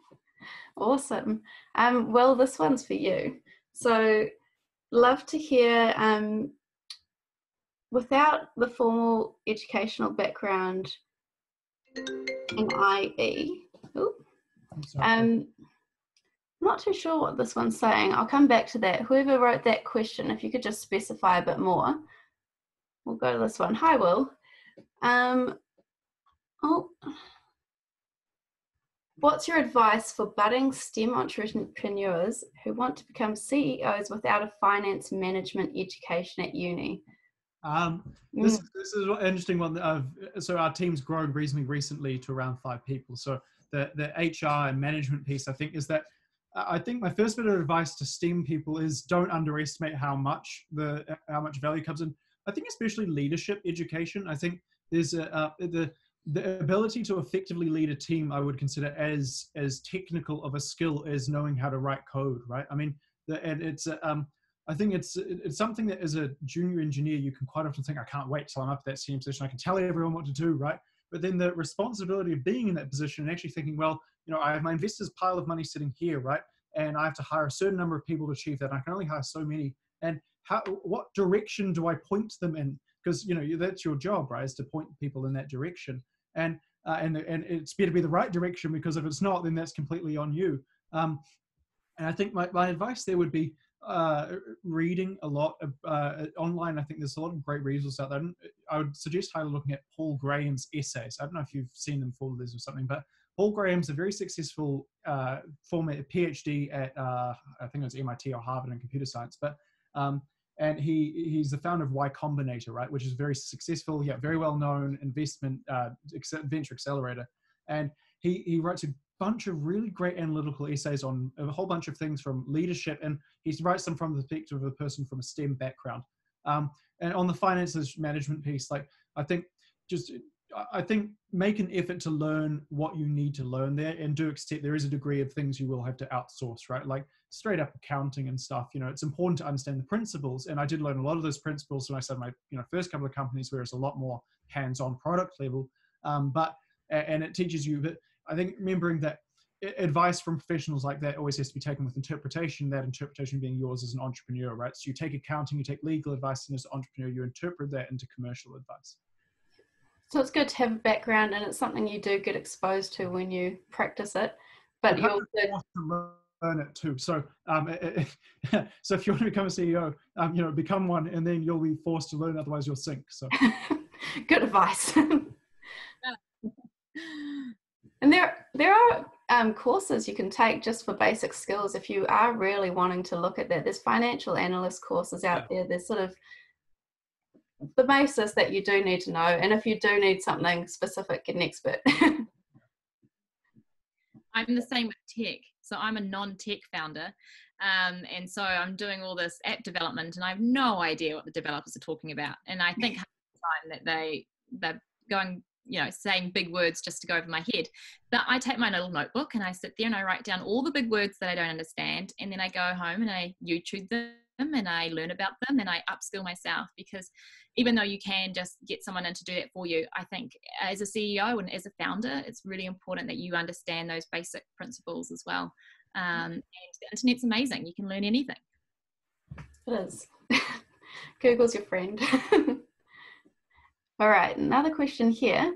Awesome. Well, this one's for you. So love to hear, without the formal educational background in IE, I'm not too sure what this one's saying. I'll come back to that. Whoever wrote that question, if you could just specify a bit more. We'll go to this one. Hi, Will. What's your advice for budding STEM entrepreneurs who want to become CEOs without a finance management education at uni? This is an interesting one. So our team's grown reasonably recently to around 5 people. So the HR and management piece, I think, is that I think my first bit of advice to STEM people is don't underestimate how much value comes in. I think especially leadership education. I think there's the ability to effectively lead a team, I would consider as technical of a skill as knowing how to write code, right? I mean, I think it's something that as a junior engineer, you can quite often think, I can't wait till I'm up to that senior position. I can tell everyone what to do, right? But then the responsibility of being in that position and actually thinking, well, you know, I have my investors' pile of money sitting here, right? And I have to hire a certain number of people to achieve that. And I can only hire so many. And what direction do I point them in? Because, you know, that's your job, right? Is to point people in that direction. And it's better to be the right direction, because if it's not, then that's completely on you. And I think my advice there would be reading a lot online. I think there's a lot of great resources out there. I would suggest highly looking at Paul Graham's essays. I don't know if you've seen them before this or something, but Paul Graham's a very successful former PhD at I think it was MIT or Harvard in computer science, but and he's the founder of Y Combinator, right, which is very successful, very well known investment venture accelerator, and he writes a bunch of really great analytical essays on a whole bunch of things from leadership, and he writes them from the perspective of a person from a STEM background. And on the finances management piece, like I think make an effort to learn what you need to learn there, and do accept there is a degree of things you will have to outsource, right? Like straight up accounting and stuff. You know, it's important to understand the principles, and I did learn a lot of those principles when I started my first couple of companies, where it's a lot more hands-on product level. And it teaches you. But I think remembering that advice from professionals like that always has to be taken with interpretation, that interpretation being yours as an entrepreneur, right? So you take accounting, you take legal advice, and as an entrepreneur, you interpret that into commercial advice. So it's good to have a background, and it's something you do get exposed to when you practice it. But you also learn it too. So, so if you want to become a CEO, become one, and then you'll be forced to learn. Otherwise, you'll sink. So, good advice. And there are courses you can take just for basic skills if you are really wanting to look at that. There's financial analyst courses out there. There's sort of the basis that you do need to know, and if you do need something specific, get an expert. I'm the same with tech. So I'm a non-tech founder, and so I'm doing all this app development, and I have no idea what the developers are talking about. And I think half the time that they're going, saying big words just to go over my head. But I take my little notebook and I sit there and I write down all the big words that I don't understand, and then I go home and I YouTube them and I learn about them and I upskill myself, because even though you can just get someone in to do that for you, I think as a CEO and as a founder, it's really important that you understand those basic principles as well. And the internet's amazing. You can learn anything. It is. Google's your friend. All right, another question here.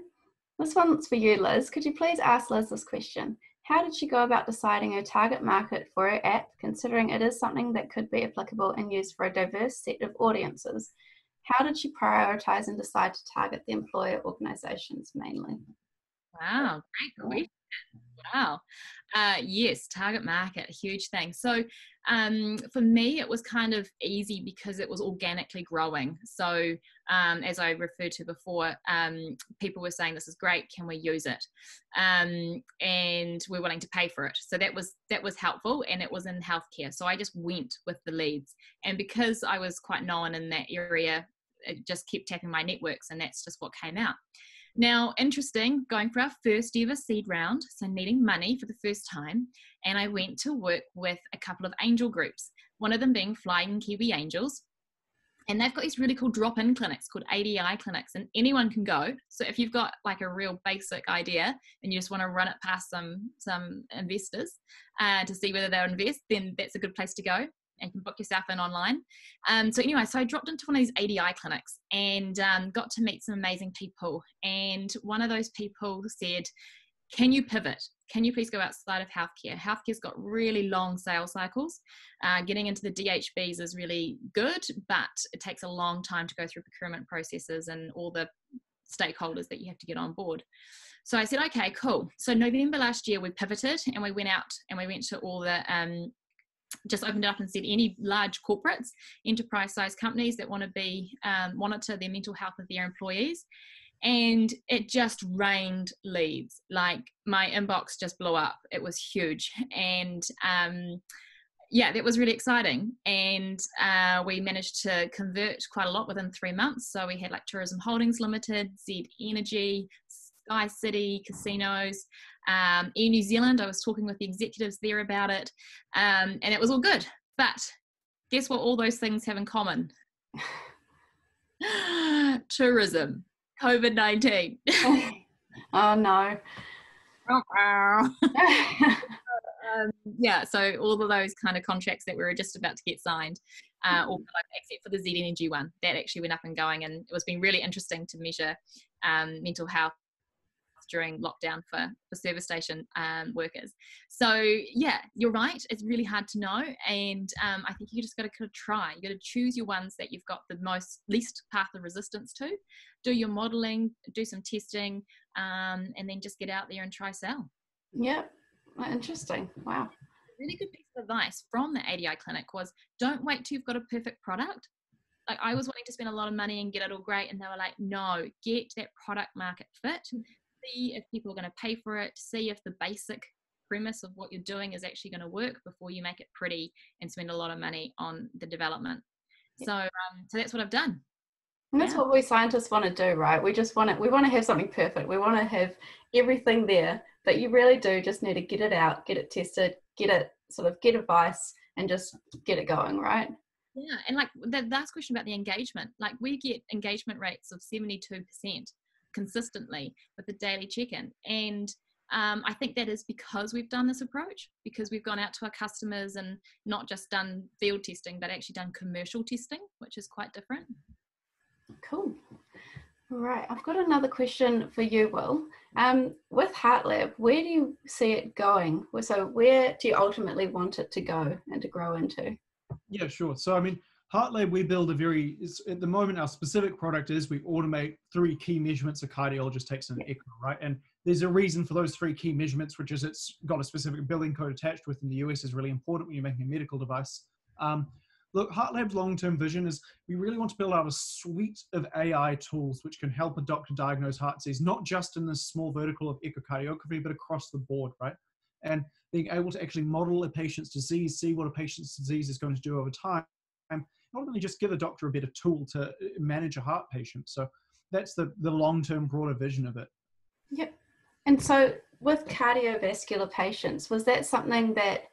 This one's for you, Liz. Could you please ask Liz this question? How did she go about deciding her target market for her app, considering it is something that could be applicable and used for a diverse set of audiences? How did she prioritize and decide to target the employer organizations mainly? Wow, great question. Wow. Yes, target market, a huge thing. So for me, it was kind of easy because it was organically growing. So as I referred to before, people were saying, this is great, can we use it? And we're willing to pay for it. So that was helpful, and it was in healthcare. So I just went with the leads. And because I was quite known in that area, it just kept tapping my networks, and that's just what came out. Now, interesting, going for our first ever seed round, so needing money for the first time, and I went to work with a couple of angel groups, one of them being Flying Kiwi Angels, and they've got these really cool drop-in clinics called ADI clinics, and anyone can go. So if you've got like a real basic idea and you just want to run it past some investors to see whether they'll invest, then that's a good place to go. And you can book yourself in online. So I dropped into one of these ADI clinics and got to meet some amazing people. And one of those people said, can you pivot? Can you please go outside of healthcare? Healthcare's got really long sales cycles. Getting into the DHBs is really good, but it takes a long time to go through procurement processes and all the stakeholders that you have to get on board. So I said, okay, cool. So November last year, we pivoted and we went out and we went to all the just opened it up and said any large corporates, enterprise-sized companies that want to be monitor the mental health of their employees, and it just rained leads. Like my inbox just blew up. It was huge, and that was really exciting. And we managed to convert quite a lot within 3 months. So we had like Tourism Holdings Limited, Z Energy, Sky City, casinos, Air New Zealand. I was talking with the executives there about it, and it was all good. But guess what all those things have in common? Tourism, COVID-19. Oh no. So all of those kind of contracts that we were just about to get signed, all except for the Z Energy one, that actually went up and going, and it was been really interesting to measure mental health during lockdown for service station workers. So yeah, you're right, it's really hard to know, and I think you just got to kind of try. You got to choose your ones that you've got the least path of resistance to, do your modeling, do some testing, and then just get out there and try sell. Yeah, interesting. Wow. A really good piece of advice from the ADI clinic was, don't wait till you've got a perfect product. Like I was wanting to spend a lot of money and get it all great, and they were like, no, get that product market fit, see if people are going to pay for it, see if the basic premise of what you're doing is actually going to work before you make it pretty and spend a lot of money on the development. So that's what I've done. And that's what we scientists want to do, right? We want to have something perfect. We want to have everything there, but you really do just need to get it out, get it tested, get advice, and just get it going, right? Yeah, and like the last question about the engagement, like we get engagement rates of 72% consistently with the daily check-in, and I think that is because we've done this approach, because we've gone out to our customers and not just done field testing, but actually done commercial testing, which is quite different. Cool. All right, I've got another question for you, Will. With HeartLab, where do you see it going? So where do you ultimately want it to go and to grow into? Yeah, sure. So I mean, HeartLab, we build at the moment, our specific product is we automate 3 key measurements a cardiologist takes in an echo, right? And there's a reason for those 3 key measurements, which is it's got a specific billing code attached with in the US, is really important when you're making a medical device. Look, HeartLab's long-term vision is we really want to build out a suite of AI tools which can help a doctor diagnose heart disease, not just in this small vertical of echocardiography, but across the board, right? And being able to actually model a patient's disease, see what a patient's disease is going to do over time, and not only just give a doctor a better tool to manage a heart patient. So that's the long-term broader vision of it. Yep. And so with cardiovascular patients, was that something that,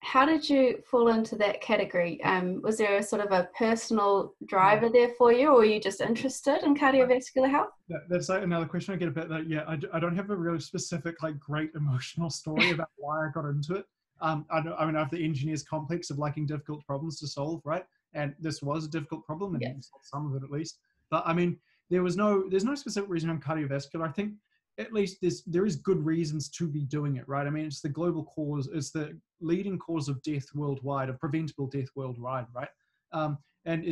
how did you fall into that category? Was there a sort of a personal driver there for you, or were you just interested in cardiovascular health? That's like another question I get about that. Yeah, I don't have a really specific, like, great emotional story about why I got into it. I have the engineer's complex of liking difficult problems to solve, right? And this was a difficult problem, and solved some of it at least. But I mean, there's no specific reason on cardiovascular. I think at least there is good reasons to be doing it, right? I mean, it's the global cause, it's the leading cause of death worldwide, of preventable death worldwide, right? And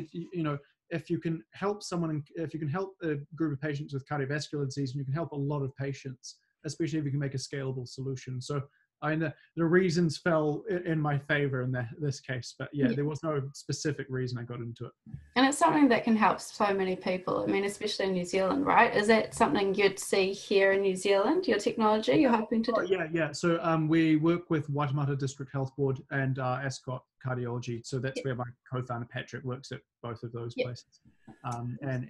if you can help someone, if you can help a group of patients with cardiovascular disease, and you can help a lot of patients, especially if you can make a scalable solution. So the reasons fell in my favor in this case, but yeah, there was no specific reason I got into it. And it's something that can help so many people. I mean, especially in New Zealand, right? Is that something you'd see here in New Zealand, your technology you're hoping to do? Yeah. So we work with Waitemata District Health Board and Ascot Cardiology. So that's where my co-founder Patrick works at both of those places. And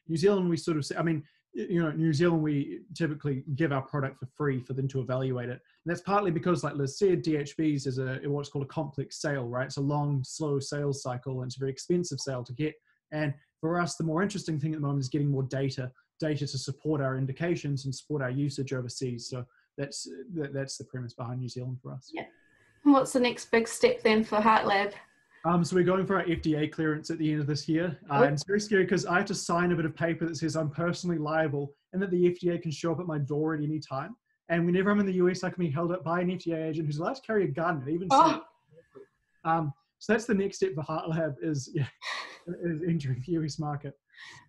New Zealand, we sort of say, I mean, New Zealand, we typically give our product for free for them to evaluate it. And that's partly because, like Liz said, DHBs is what's called a complex sale, right? It's a long, slow sales cycle, and it's a very expensive sale to get. And for us, the more interesting thing at the moment is getting more data to support our indications and support our usage overseas. So that's the premise behind New Zealand for us. Yeah. And what's the next big step then for HeartLab? So we're going for our FDA clearance at the end of this year. And it's very scary because I have to sign a bit of paper that says I'm personally liable and that the FDA can show up at my door at any time. And whenever I'm in the US, I can be held up by an FDA agent who's allowed to carry a gun. And even so that's the next step for HeartLab is entering the US market.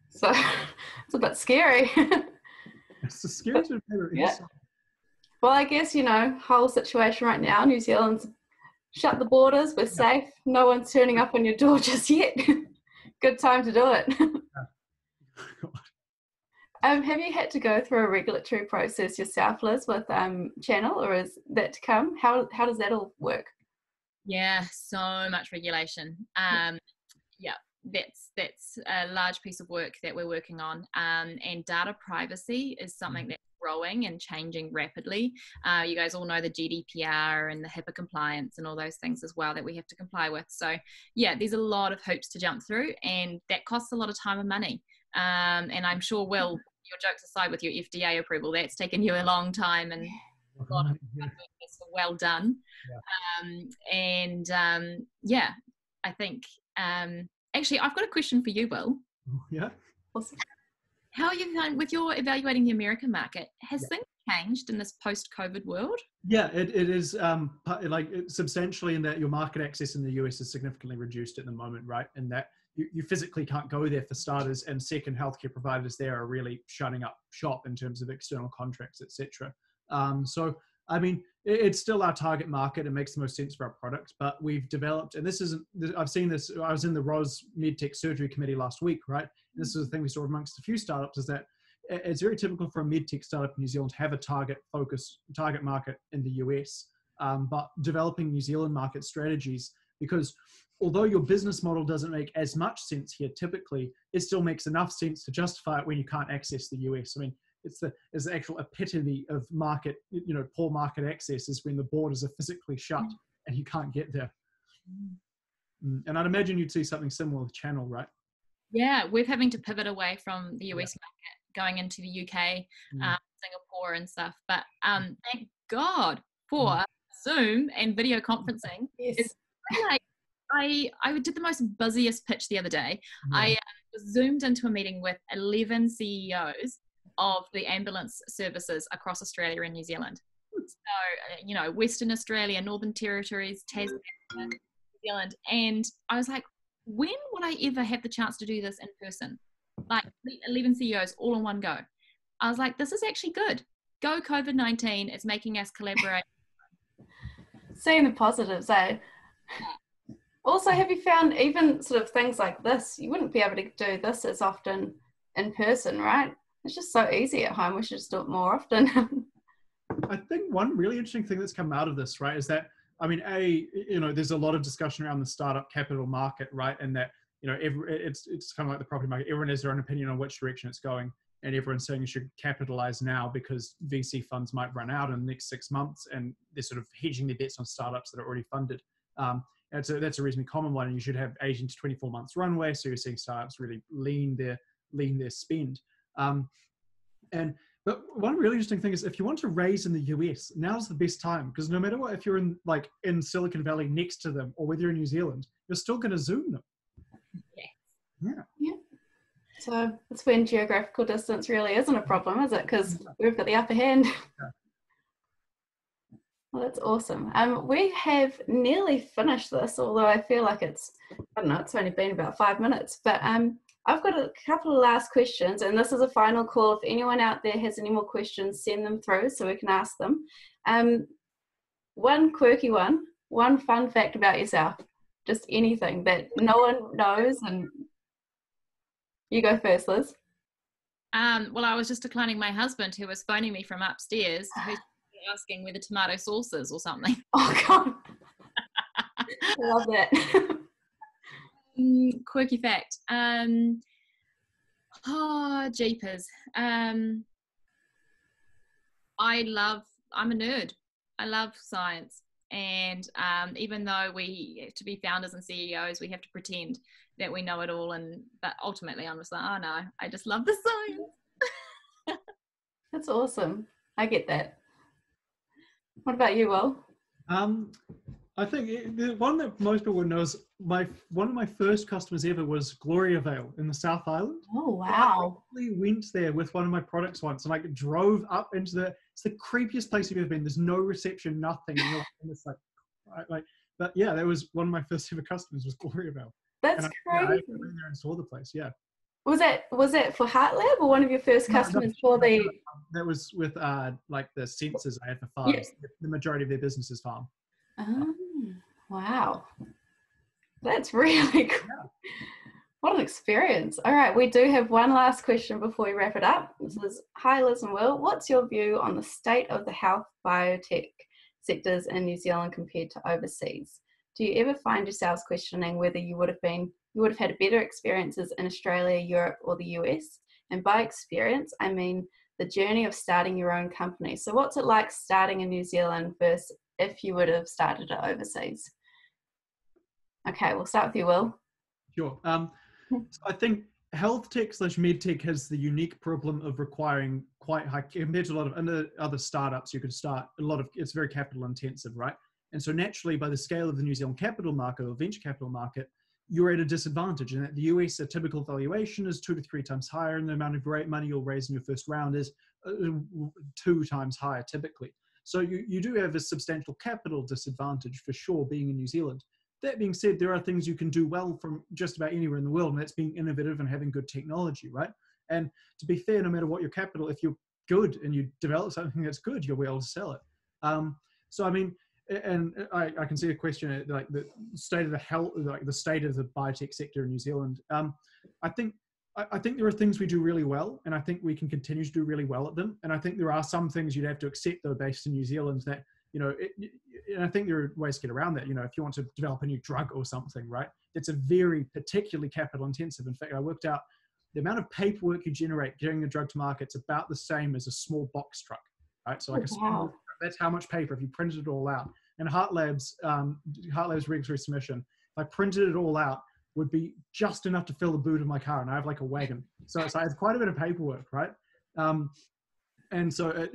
So it's a bit scary. It's a scary sort of yeah. Well, I guess, whole situation right now, New Zealand's shut the borders, we're safe, no one's turning up on your door just yet. Good time to do it. Have you had to go through a regulatory process yourself, Liz, with Chnnl, or is that to come? How does that all work? Yeah, so much regulation. That's a large piece of work that we're working on. And data privacy is something that's growing and changing rapidly. You guys all know the GDPR and the HIPAA compliance and all those things as well that we have to comply with. So yeah, there's a lot of hoops to jump through, and that costs a lot of time and money. And I'm sure, Will, your jokes aside with your FDA approval, that's taken you a long time and a lot of work, so well done. Yeah. I think actually I've got a question for you, Will. Yeah. Awesome. How are you going with your evaluating the American market? Has things changed in this post-COVID world? Yeah, it is substantially, in that your market access in the US is significantly reduced at the moment, right? And that you physically can't go there for starters, and second, healthcare providers there are really shutting up shop in terms of external contracts, etc. So I mean, it's still our target market. It makes the most sense for our product, but we've developed, and I've seen this, I was in the ROS MedTech Surgery Committee last week, right? And this is the thing we saw amongst a few startups, is that it's very typical for a MedTech startup in New Zealand to have a target market in the US, but developing New Zealand market strategies, because although your business model doesn't make as much sense here typically, it still makes enough sense to justify it when you can't access the US. I mean, it's the actual epitome of market, poor market access is when the borders are physically shut and you can't get there. And I'd imagine you'd see something similar with Chnnl, right? Yeah, we're having to pivot away from the US market, going into the UK, Singapore and stuff. But thank God for Zoom and video conferencing. Yes. It's like, I did the most busiest pitch the other day. I was zoomed into a meeting with 11 CEOs of the ambulance services across Australia and New Zealand. So, Western Australia, Northern Territories, Tasmania, New Zealand. And I was like, when would I ever have the chance to do this in person? Like 11 CEOs all in one go. I was like, this is actually good. Go COVID-19. It's making us collaborate. Seeing the positives, eh? Also, have you found even sort of things like this, you wouldn't be able to do this as often in person, right? It's just so easy at home. We should just do it more often. I think one really interesting thing that's come out of this, right, is that, I mean, there's a lot of discussion around the startup capital market, right? And that, it's kind of like the property market. Everyone has their own opinion on which direction it's going. And everyone's saying you should capitalize now because VC funds might run out in the next 6 months, and they're sort of hedging their bets on startups that are already funded. That's a reasonably common one, and you should have 18 to 24 months runway. So you're seeing startups really lean their spend. But one really interesting thing is, if you want to raise in the US, now's the best time, because no matter what, if you're in Silicon Valley next to them, or whether you're in New Zealand, you're still going to Zoom them. Yeah. So it's when geographical distance really isn't a problem, is it? Because we've got the upper hand. Yeah. Well, that's awesome. We have nearly finished this, although I feel like it's only been about 5 minutes. But I've got a couple of last questions, and this is a final call. If anyone out there has any more questions, send them through so we can ask them. One quirky one fun fact about yourself, just anything that no one knows. And you go first, Liz. Well, I was just declining my husband, who was phoning me from upstairs, who's asking whether tomato sauce is or something. Oh God, I love that. Quirky fact. Oh, jeepers. I'm a nerd. I love science. And even though we, to be founders and CEOs, we have to pretend that we know it all. But ultimately, I'm just like, oh no, I just love the science. That's awesome. I get that. What about you, Will? I think the one that most people would know is one of my first customers ever was Gloria Vale in the South Island. Oh wow! I went there with one of my products once, and like drove up into it's the creepiest place you've ever been. There's no reception, nothing. And it's but yeah, that was one of my first ever customers was Gloria Vale. That's crazy. I went there and saw the place. Yeah. Was that for Heart Lab or one of your first customers for the? That was with like the sensors I had for farms. Yes. The majority of their business is farm. Oh, wow. That's really cool. Yeah. What an experience. All right, we do have one last question before we wrap it up. This is, hi Liz and Will, what's your view on the state of the health biotech sectors in New Zealand compared to overseas? Do you ever find yourselves questioning whether you would have had better experiences in Australia, Europe, or the US? And by experience, I mean the journey of starting your own company. So what's it like starting in New Zealand versus if you would have started it overseas? Okay, we'll start with you, Will. Sure. So I think health tech / med tech has the unique problem of requiring quite high, compared to a lot of other startups you could start, it's very capital intensive, right? And so naturally, by the scale of the New Zealand capital market or venture capital market, you're at a disadvantage. And at the US, a typical valuation is 2 to 3 times higher, and the amount of money you'll raise in your first round is 2 times higher typically. So you do have a substantial capital disadvantage for sure being in New Zealand. That being said, there are things you can do well from just about anywhere in the world, and that's being innovative and having good technology, right? And to be fair, no matter what your capital, if you're good and you develop something that's good, you'll be able to sell it. So I mean, and I can see a question like the state of the health, like the state of the biotech sector in New Zealand. I think there are things we do really well, and I think we can continue to do really well at them. And I think there are some things you'd have to accept though, based in New Zealand, that, you know, and I think there are ways to get around that. You know, if you want to develop a new drug or something, right? It's a very particularly capital intensive. In fact, I worked out the amount of paperwork you generate getting a drug to market is about the same as a small box truck, right? So like that's how much paper if you printed it all out. And Heart Lab's regulatory submission, if I printed it all out, would be just enough to fill the boot of my car, and I have like a wagon. So I have quite a bit of paperwork, right? And so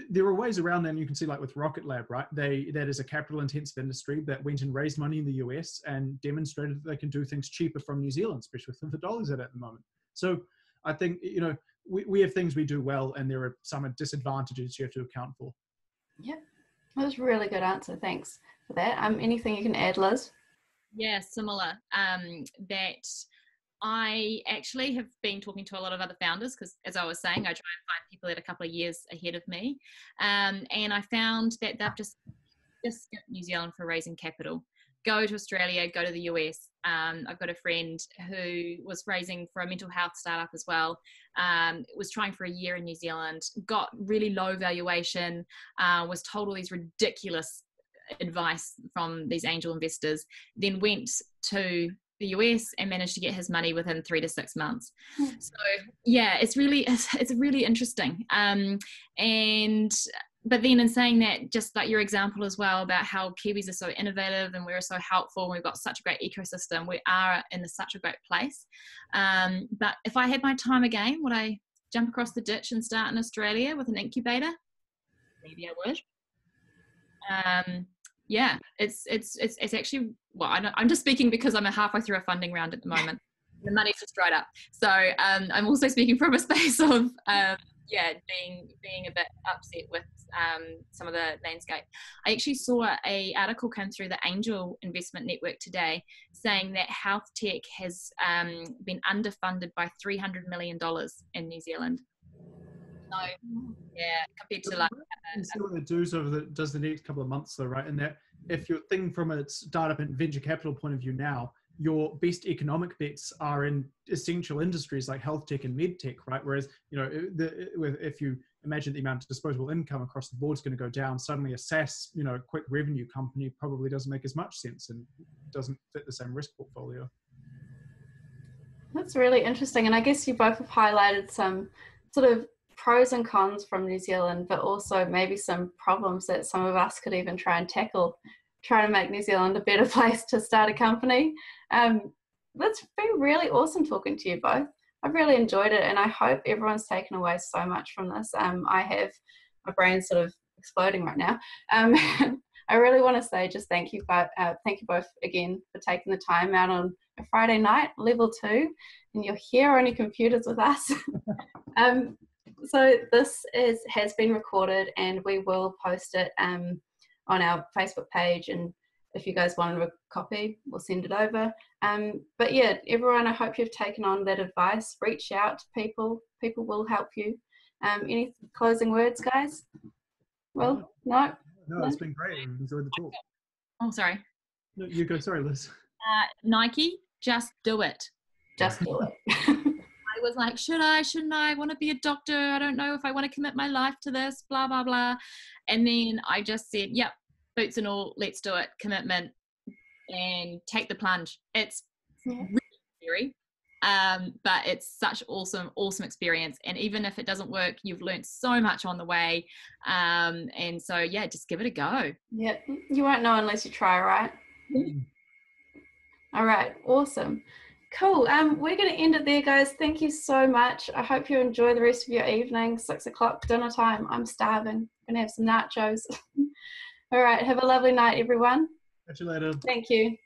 there are ways around that, and you can see like with Rocket Lab, right? That is a capital intensive industry that went and raised money in the US and demonstrated that they can do things cheaper from New Zealand, especially with the dollars at the moment. So I think, you know, we have things we do well, and there are some disadvantages you have to account for. Yeah, that was a really good answer. Thanks for that. Anything you can add, Liz? Yeah, similar. That I actually have been talking to a lot of other founders because, as I was saying, I try and find people that are a couple of years ahead of me. And I found that they've just skipped New Zealand for raising capital. Go to Australia, go to the US. I've got a friend who was raising for a mental health startup as well. Was trying for a year in New Zealand, got really low valuation, was told all these ridiculous advice from these angel investors, then went to the US and managed to get his money within 3 to 6 months. So yeah, it's really interesting. But then in saying that, just like your example as well about how Kiwis are so innovative and we're so helpful and we've got such a great ecosystem, we are in such a great place. But if I had my time again, would I jump across the ditch and start in Australia with an incubator? Maybe I would. Yeah, it's actually, well, I'm just speaking because I'm halfway through a funding round at the moment. The money's just dried up. So I'm also speaking from a space of being a bit upset with some of the landscape. I actually saw a article come through the Angel Investment Network today saying that health tech has been underfunded by $300 million in New Zealand. So yeah, compared to like see what they do does the next couple of months though, right? And that if you're thinking from a startup and venture capital point of view now, your best economic bets are in essential industries like health tech and med tech, right? Whereas, you know, if you imagine the amount of disposable income across the board is going to go down, suddenly a SaaS, you know, quick revenue company probably doesn't make as much sense and doesn't fit the same risk portfolio. That's really interesting. And I guess you both have highlighted some sort of pros and cons from New Zealand, but also maybe some problems that some of us could even try and tackle, trying to make New Zealand a better place to start a company. That's been really awesome talking to you both. I've really enjoyed it, and I hope everyone's taken away so much from this. I have, my brain's sort of exploding right now. I really want to say just thank you both again for taking the time out on a Friday night, level 2, and you're here on your computers with us. So this has been recorded, and we will post it on our Facebook page, and if you guys want a copy, we'll send it over. But yeah, everyone, I hope you've taken on that advice. Reach out to people. People will help you. Any closing words, guys? Well, no? No, it's been great. I've enjoyed the talk. Oh, sorry. No, you go. Sorry, Liz. Nike, just do it. Just do it. I was like, should I, shouldn't I want to be a doctor? I don't know if I want to commit my life to this, blah, blah, blah. And then I just said, yep, boots and all, let's do it, commitment, and take the plunge. It's really scary, but it's such awesome experience. And even if it doesn't work, you've learned so much on the way. And so, yeah, just give it a go. Yeah, you won't know unless you try, right? All right, awesome. Cool. We're going to end it there, guys. Thank you so much. I hope you enjoy the rest of your evening. 6 o'clock dinner time. I'm starving. I'm going to have some nachos. All right. Have a lovely night, everyone. Catch you later. Thank you.